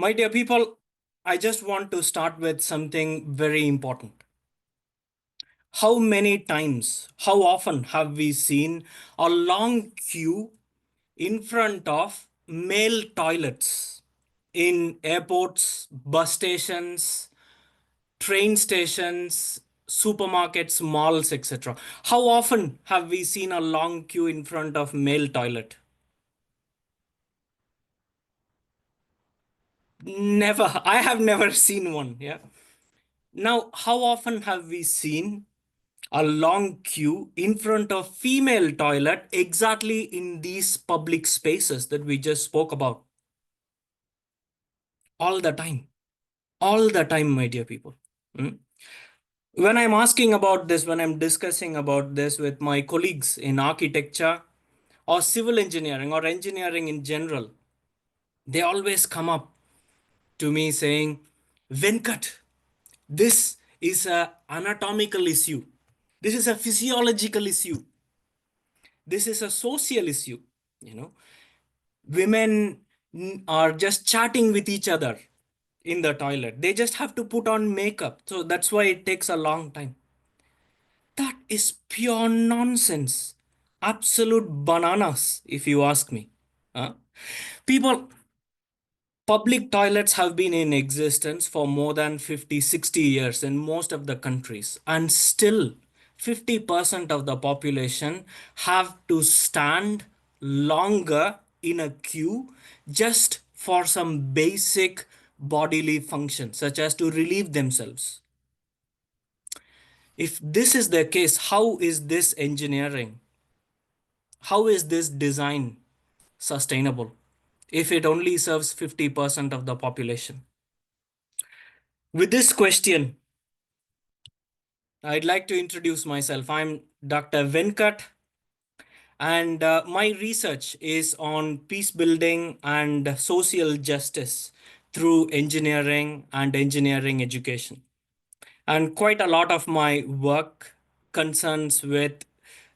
My dear people, I just want to start with something very important. How many times, how often have we seen a long queue in front of male toilets in airports, bus stations, train stations, supermarkets, malls, etc.? How often have we seen a long queue in front of male toilet? Never. I have never seen one. Yeah. Now, how often have we seen a long queue in front of female toilet exactly in these public spaces that we just spoke about? All the time. All the time, my dear people. Hmm? When I'm asking about this, when I'm discussing about this with my colleagues in architecture or civil engineering or engineering in general, they always come up to me saying, Venkat, this is a anatomical issue. This is a physiological issue. This is a social issue. You know, women are just chatting with each other in the toilet. They just have to put on makeup. So that's why it takes a long time. That is pure nonsense. Absolute bananas, if you ask me. Huh? People, public toilets have been in existence for more than 50, 60 years in most of the countries, and still 50% of the population have to stand longer in a queue just for some basic bodily function, such as to relieve themselves. If this is the case, how is this engineering? How is this design sustainable if it only serves 50% of the population? With this question, I'd like to introduce myself. I'm Dr. Venkat, and my research is on peace building and social justice through engineering and engineering education. And quite a lot of my work concerns with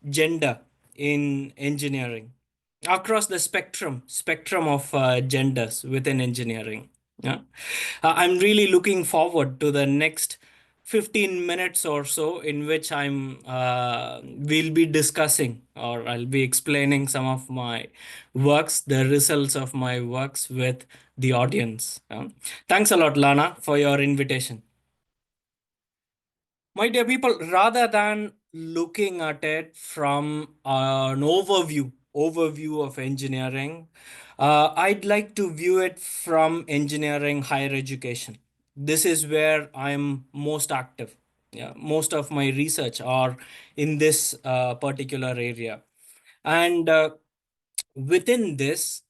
gender in engineering across the spectrum of genders within engineering. Yeah. I'm really looking forward to the next 15 minutes or so in which we'll be discussing, or I'll be explaining some of my works, the results of my works with the audience. Thanks a lot, Lana, for your invitation. My dear people, rather than looking at it from an overview of engineering, I'd like to view it from engineering higher education. This is where I'm most active. Yeah, most of my research are in this particular area, and within this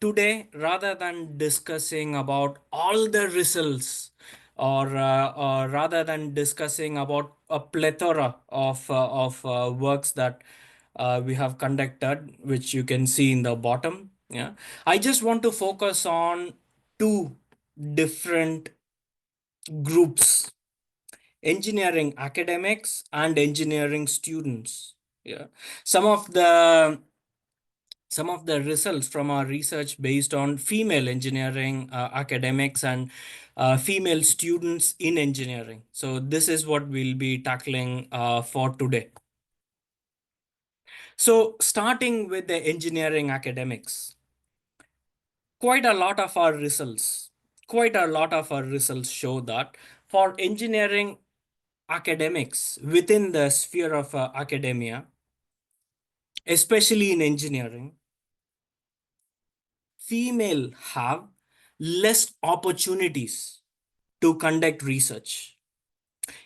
today, rather than discussing about all the results, or rather than discussing about a plethora of works that we have conducted, which you can see in the bottom, yeah, I just want to focus on two different groups: engineering academics and engineering students. Yeah, some of the some of the results from our research based on female engineering academics and female students in engineering. So this is what we'll be tackling for today. So starting with the engineering academics, quite a lot of our results, quite a lot of our results show that for engineering academics within the sphere of academia, especially in engineering, female have less opportunities to conduct research,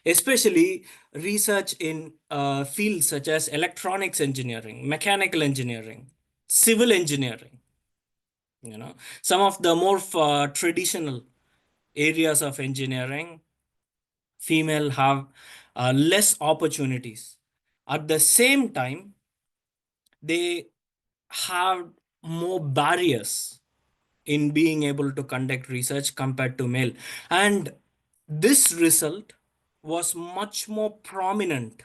especially research in fields such as electronics engineering, mechanical engineering, civil engineering. Some of the more traditional areas of engineering, female have less opportunities. At the same time, they have more barriers in being able to conduct research compared to male. And this result was much more prominent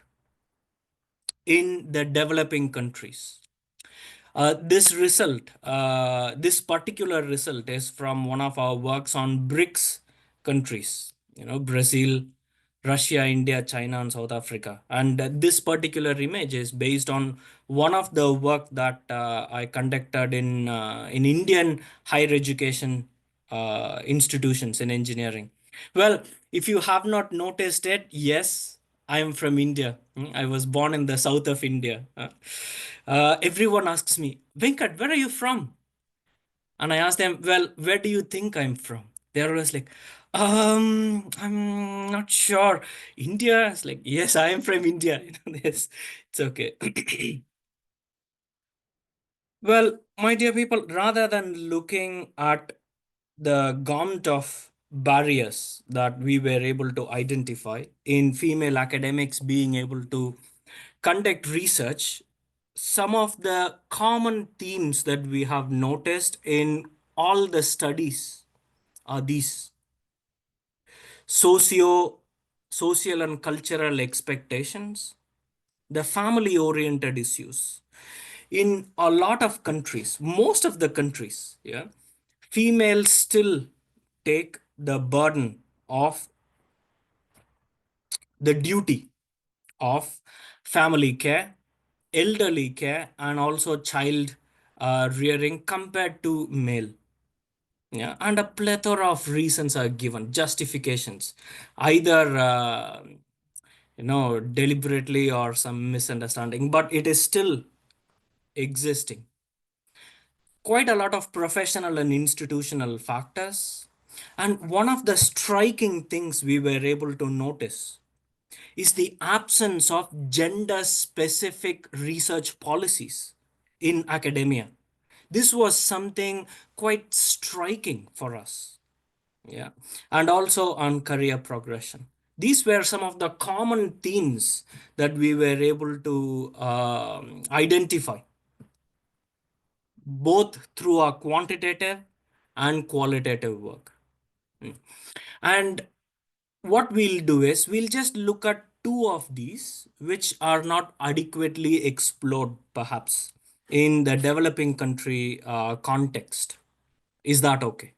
in the developing countries. This particular result is from one of our works on BRICS countries, Brazil, Russia, India, China, and South Africa. And this particular image is based on one of the work that I conducted in Indian higher education institutions in engineering. Well, if you have not noticed it, yes, I am from India. I was born in the south of India. Everyone asks me, Venkat, where are you from? And I ask them, well, where do you think I'm from? They're always like, I'm not sure. India? It's like, yes, I am from India. Yes, it's okay. Well, my dear people, rather than looking at the gamut of barriers that we were able to identify in female academics being able to conduct research, some of the common themes that we have noticed in all the studies are these socio social and cultural expectations, the family oriented issues. In a lot of countries, most of the countries, yeah, females still take the burden of the duty of family care, elderly care, and also child rearing compared to male. Yeah, and a plethora of reasons are given, justifications, either deliberately or some misunderstanding, but it is still existing. Quite a lot of professional and institutional factors. And one of the striking things we were able to notice is the absence of gender specific research policies in academia. This was something quite striking for us. Yeah. And also on career progression. These were some of the common themes that we were able to identify both through our quantitative and qualitative work. Mm. And what we'll do is we'll just look at two of these which are not adequately explored perhaps in the developing country context. Is that okay?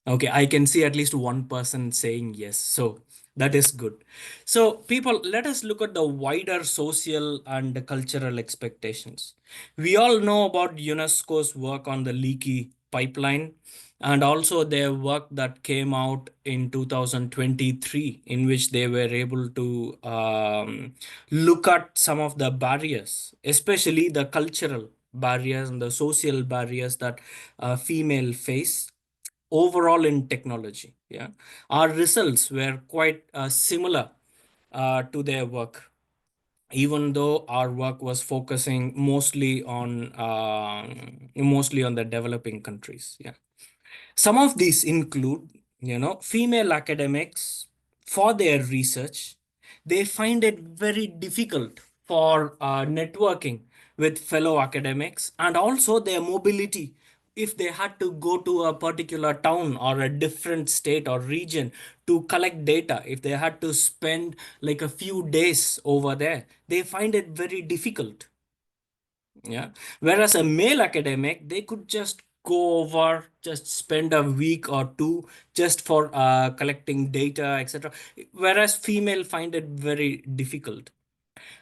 Okay, I can see at least one person saying yes. So that is good. So, people, let us look at the wider social and cultural expectations. We all know about UNESCO's work on the leaky pipeline and also their work that came out in 2023, in which they were able to look at some of the barriers, especially the cultural barriers and the social barriers that female face overall in technology. Yeah, our results were quite similar to their work, even though our work was focusing mostly on the developing countries. Yeah, some of these include, female academics for their research. They find it very difficult for networking with fellow academics and also their mobility. If they had to go to a particular town or a different state or region to collect data, if they had to spend like a few days over there, they find it very difficult. Yeah. Whereas a male academic, they could just go over, just spend a week or two just for collecting data, etc. Whereas female find it very difficult.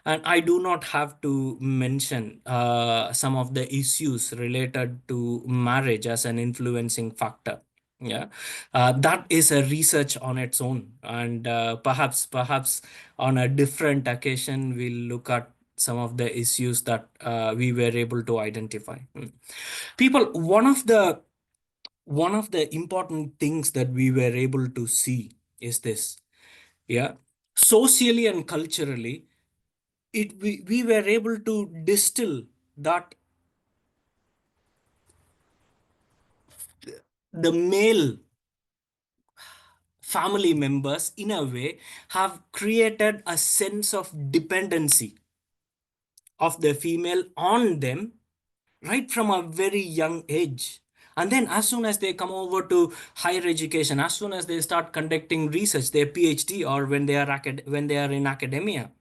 And I do not have to mention some of the issues related to marriage as an influencing factor. Yeah, that is a research on its own, and perhaps on a different occasion we'll look at some of the issues that we were able to identify. People, one of the important things that we were able to see is this. Yeah, socially and culturally we were able to distill that the male family members in a way have created a sense of dependency of the female on them right from a very young age. And then as soon as they come over to higher education, as soon as they start conducting research, their PhD, or when they are in academia,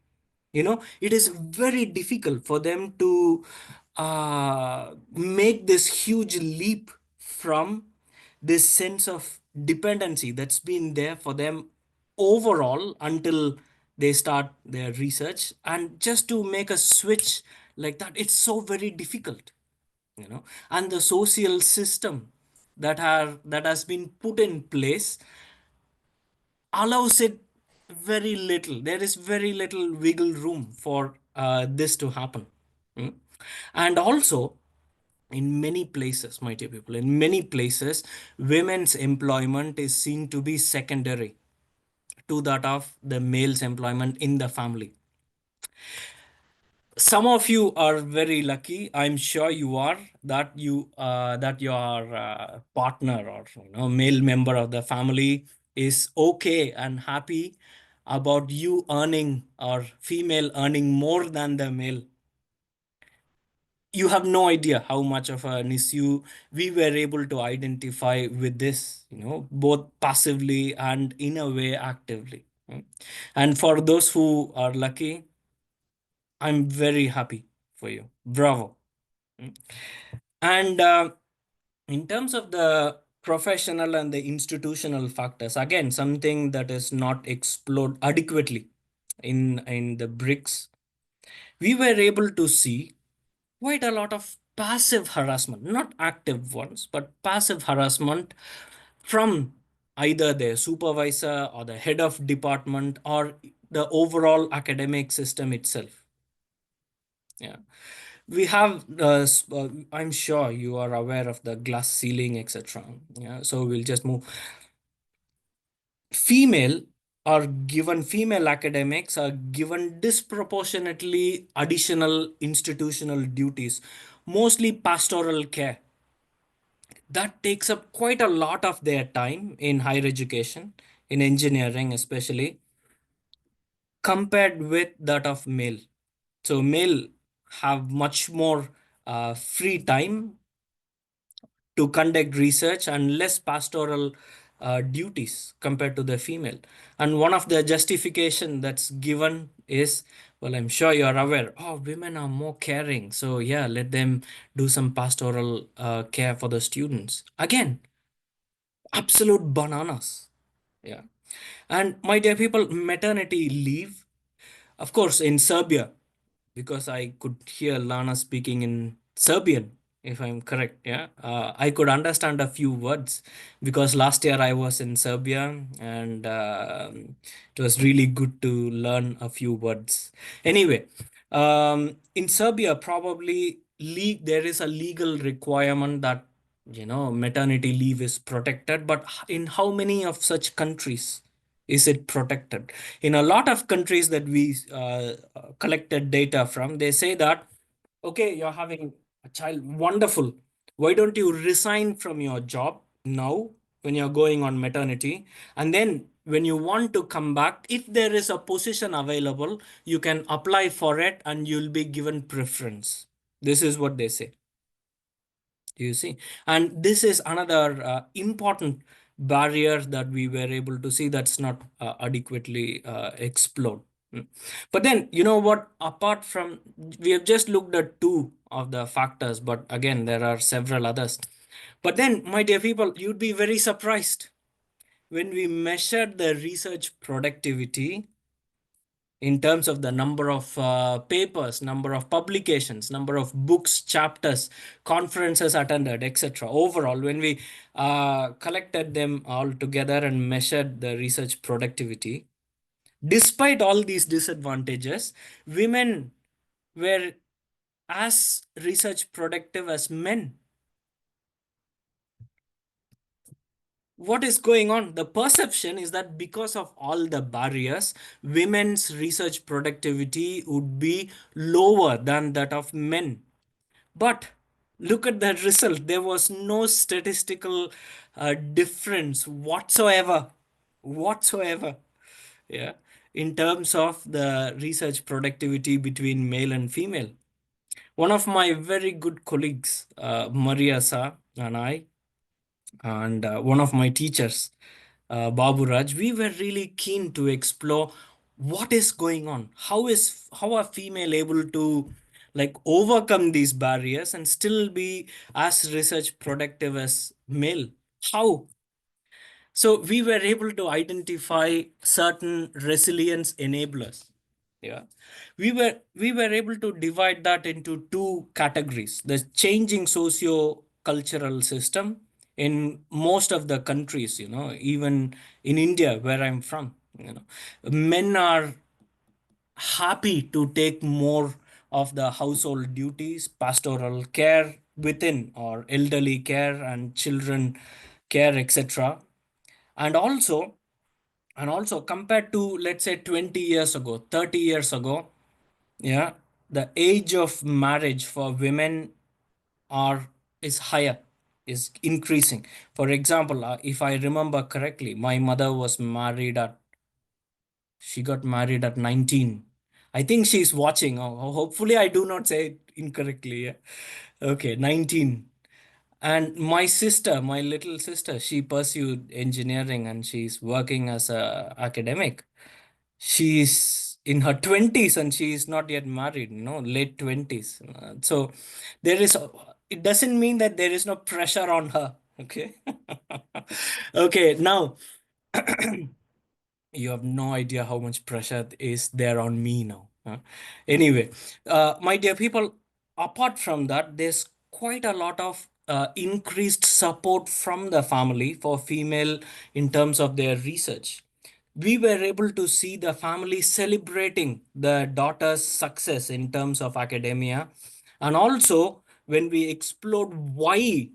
it is very difficult for them to make this huge leap from this sense of dependency that's been there for them overall until they start their research, and just to make a switch like that, it's so very difficult, you know. And the social system that has been put in place allows it very little. There is very little wiggle room for this to happen. Mm. And also, in many places, my dear people, in many places, women's employment is seen to be secondary to that of the male's employment in the family. Some of you are very lucky. I'm sure you are, that your partner, or male member of the family, is okay and happy about you earning, or female earning more than the male. You have no idea how much of an issue we were able to identify with this, both passively and in a way actively. And for those who are lucky, I'm very happy for you. Bravo. Mm. And in terms of the professional and the institutional factors, again, something that is not explored adequately in the bricks, we were able to see quite a lot of passive harassment, not active ones, but passive harassment from either their supervisor or the head of department or the overall academic system itself. Yeah. We have, I'm sure you are aware of the glass ceiling, etc. Yeah. So we'll just move. Female Female academics are given disproportionately additional institutional duties, mostly pastoral care. That takes up quite a lot of their time in higher education, in engineering especially, compared with that of male. So male have much more free time to conduct research and less pastoral duties compared to the female. And one of the justification that's given is, well, I'm sure you're aware, oh, women are more caring. So yeah, let them do some pastoral care for the students. Again, absolute bananas. Yeah. And my dear people, maternity leave, of course, in Serbia, because I could hear Lana speaking in Serbian, if I'm correct. Yeah, I could understand a few words because last year I was in Serbia, and it was really good to learn a few words. Anyway, in Serbia, probably there is a legal requirement that maternity leave is protected, but in how many of such countries is it protected? In a lot of countries that we collected data from, they say that, okay, you're having a child, wonderful. Why don't you resign from your job now when you're going on maternity? And then when you want to come back, if there is a position available, you can apply for it and you'll be given preference. This is what they say. Do you see? And this is another important barrier that we were able to see that's not adequately explored. Mm. But then, you know what? Apart from, we have just looked at two of the factors, but again, there are several others. But then, my dear people, you'd be very surprised when we measured the research productivity in terms of the number of papers, number of publications, number of books, chapters, conferences attended, etc. Overall, when we collected them all together and measured the research productivity, despite all these disadvantages, women were as research productive as men. What is going on? The perception is that because of all the barriers, women's research productivity would be lower than that of men. But look at the result. There was no statistical difference whatsoever. Whatsoever. Yeah. In terms of the research productivity between male and female. One of my very good colleagues, Maria Sa, and I, and one of my teachers, Babu Raj, we were really keen to explore what is going on. How are female able to like overcome these barriers and still be as research productive as male? How? So we were able to identify certain resilience enablers. Yeah. We were able to divide that into two categories. The changing socio-cultural system in most of the countries, even in India, where I'm from, men are happy to take more of the household duties, pastoral care within, or elderly care and children care, etc. And also compared to, let's say, 20 years ago, 30 years ago, yeah, the age of marriage for women are is higher, is increasing. For example, if I remember correctly, my mother was married at she got married at 19. I think she's watching. Hopefully I do not say it incorrectly. Yeah. Okay, 19. And my sister, my little sister, she pursued engineering and she's working as a academic. She's in her 20s and she is not yet married, late 20s. So there is, it doesn't mean that there is no pressure on her. Okay. Okay. Now, you have no idea how much pressure is there on me now. Anyway, my dear people, apart from that, there's quite a lot of increased support from the family for female in terms of their research. We were able to see the family celebrating the daughter's success in terms of academia. And also, when we explored why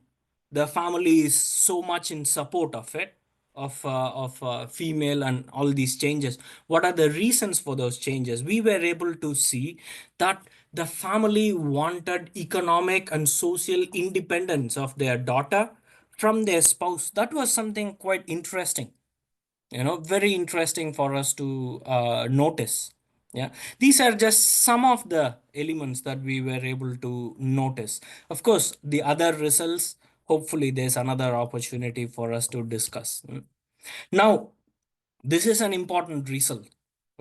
the family is so much in support of it, of female and all these changes, what are the reasons for those changes, we were able to see that the family wanted economic and social independence of their daughter from their spouse. That was something quite interesting, very interesting for us to notice. Yeah, these are just some of the elements that we were able to notice. Of course, the other results, hopefully there's another opportunity for us to discuss. Now, this is an important result.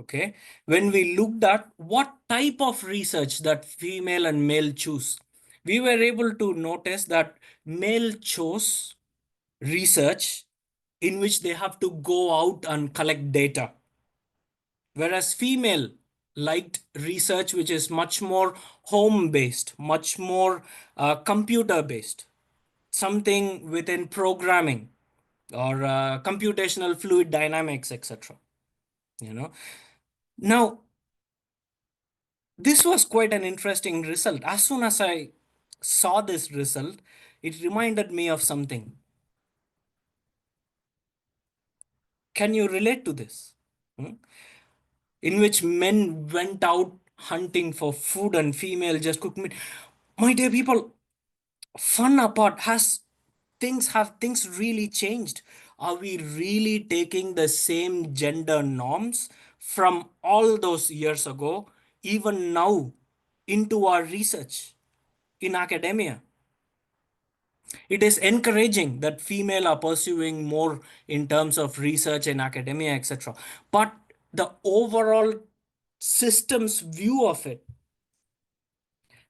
Okay, when we looked at what type of research that female and male choose, we were able to notice that male chose research in which they have to go out and collect data, whereas female liked research which is much more home based, much more computer based, something within programming or computational fluid dynamics, etc. you know Now, this was quite an interesting result. As soon as I saw this result, it reminded me of something. Can you relate to this? Hmm? In which men went out hunting for food and female just cooked meat. My dear people, fun apart, have things really changed? Are we really taking the same gender norms from all those years ago, even now, into our research in academia? It is encouraging that female are pursuing more in terms of research in academia, etc. But the overall system's view of it,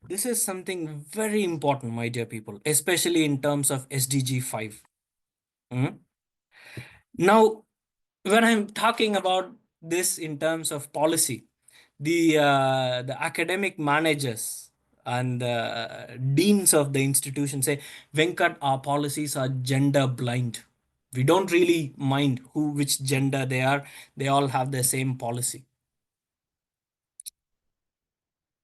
this is something very important, my dear people, especially in terms of SDG 5. Mm. Now, when I'm talking about this in terms of policy, the academic managers and deans of the institution say, Venkat, our policies are gender blind. We don't really mind which gender they are. They all have the same policy.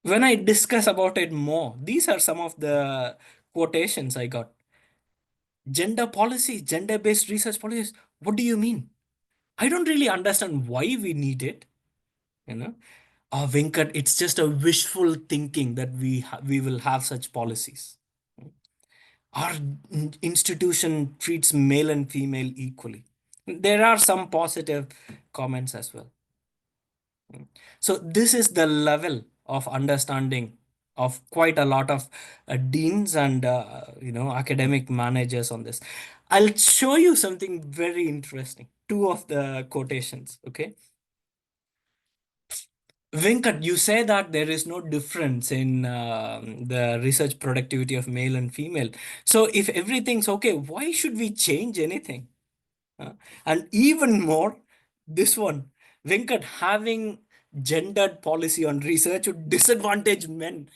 When I discuss about it more, these are some of the quotations I got. Gender policy, gender-based research policies. What do you mean? I don't really understand why we need it. You know, Venkat, it's just a wishful thinking that we will have such policies. Our institution treats male and female equally. There are some positive comments as well. So this is the level of understanding of quite a lot of deans and academic managers on this. I'll show you something very interesting. Two of the quotations. Okay. Venkat, you say that there is no difference in the research productivity of male and female. So if everything's okay, why should we change anything? And even more, this one, Venkat, having gendered policy on research would disadvantage men.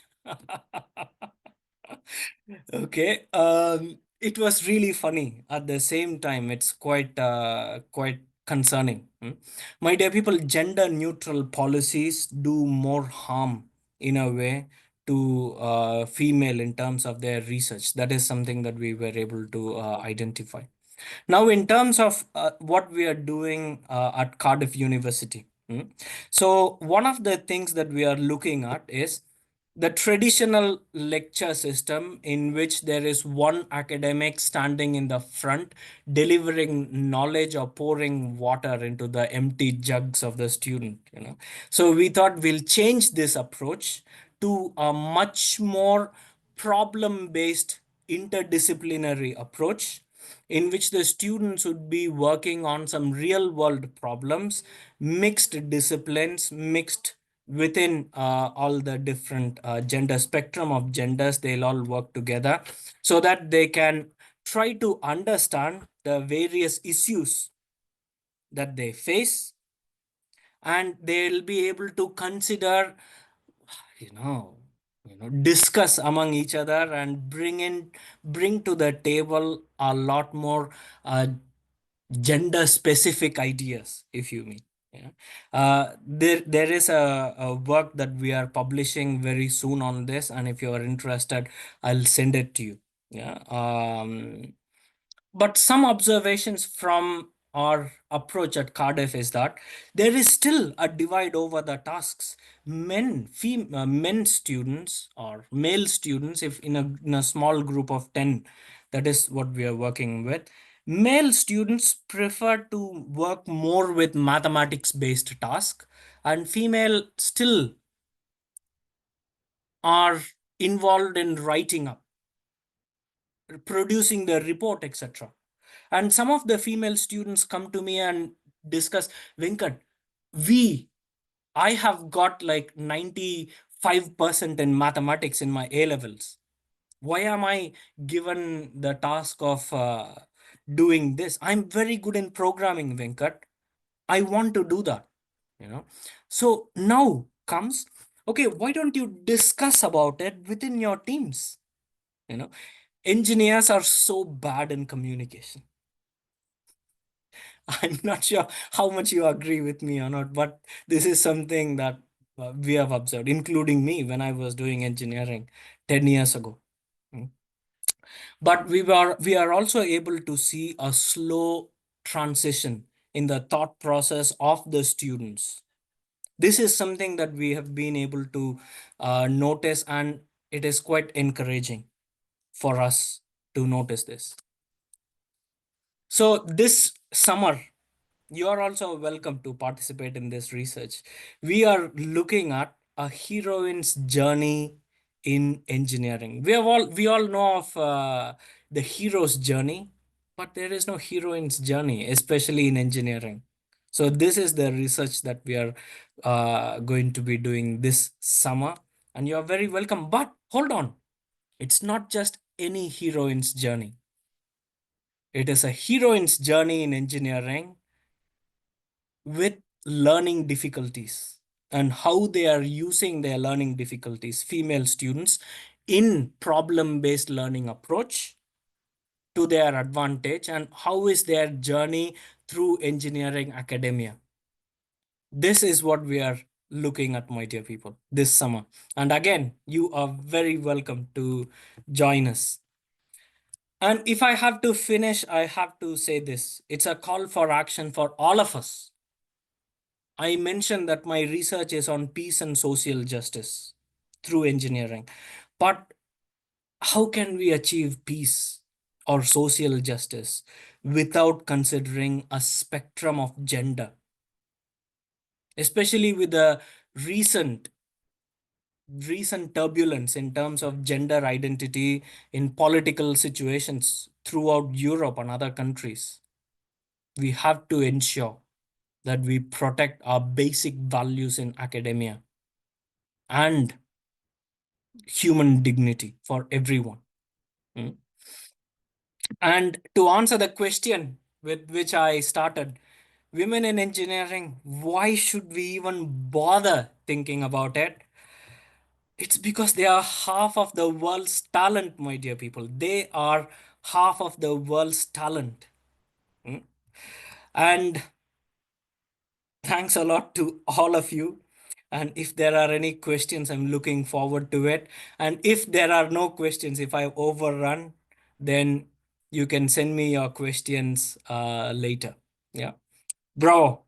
Okay. It was really funny. At the same time, it's quite concerning. My dear people, gender neutral policies do more harm in a way to female in terms of their research. That is something that we were able to identify. Now, in terms of what we are doing at Cardiff University, so one of the things that we are looking at is the traditional lecture system in which there is one academic standing in the front delivering knowledge or pouring water into the empty jugs of the student. So we thought we'll change this approach to a much more problem based interdisciplinary approach in which the students would be working on some real world problems, mixed disciplines, mixed within all the different gender spectrum of genders. They'll all work together so that they can try to understand the various issues that they face, and they'll be able to consider, you know discuss among each other and bring to the table a lot more uh, gender specific ideas, if you mean. Yeah. There is a work that we are publishing very soon on this, and if you are interested, I'll send it to you. Yeah. But some observations from our approach at Cardiff is that there is still a divide over the tasks. Men students or male students, if in a small group of 10, that is what we are working with. Male students prefer to work more with mathematics based tasks, and female still are involved in writing up, producing the report, etc. And some of the female students come to me and discuss, Venkat, we, I have got like 95% in mathematics in my A levels. Why am I given the task of doing this? I'm very good in programming, Venkat. I want to do that, you know. So now comes, okay, why don't you discuss about it within your teams? You know, engineers are so bad in communication. I'm not sure how much you agree with me or not, but this is something that we have observed, including me when I was doing engineering 10 years ago. Mm. But we are also able to see a slow transition in the thought process of the students. This is something that we have been able to notice, and it is quite encouraging for us to notice this. So this summer, you are also welcome to participate in this research. We are looking at a heroine's journey in engineering. We all know of the hero's journey, but there is no heroine's journey, especially in engineering. So this is the research that we are going to be doing this summer, and you are very welcome. But hold on, it's not just any heroine's journey. It is a heroine's journey in engineering with learning difficulties and how they are using their learning difficulties, female students, in problem-based learning approach to their advantage, and how is their journey through engineering academia. This is what we are looking at, my dear people, this summer. And again, you are very welcome to join us. And if I have to finish, I have to say this. It's a call for action for all of us. I mentioned that my research is on peace and social justice through engineering. But how can we achieve peace or social justice without considering a spectrum of gender? Especially with the recent turbulence in terms of gender identity in political situations throughout Europe and other countries. We have to ensure that we protect our basic values in academia. and human dignity for everyone. Mm. And to answer the question with which I started, women in engineering, why should we even bother thinking about it? It's because they are half of the world's talent, my dear people. They are half of the world's talent. Mm. And thanks a lot to all of you. And if there are any questions, I'm looking forward to it. And if there are no questions, if I overrun, then you can send me your questions later. Yeah. Bro,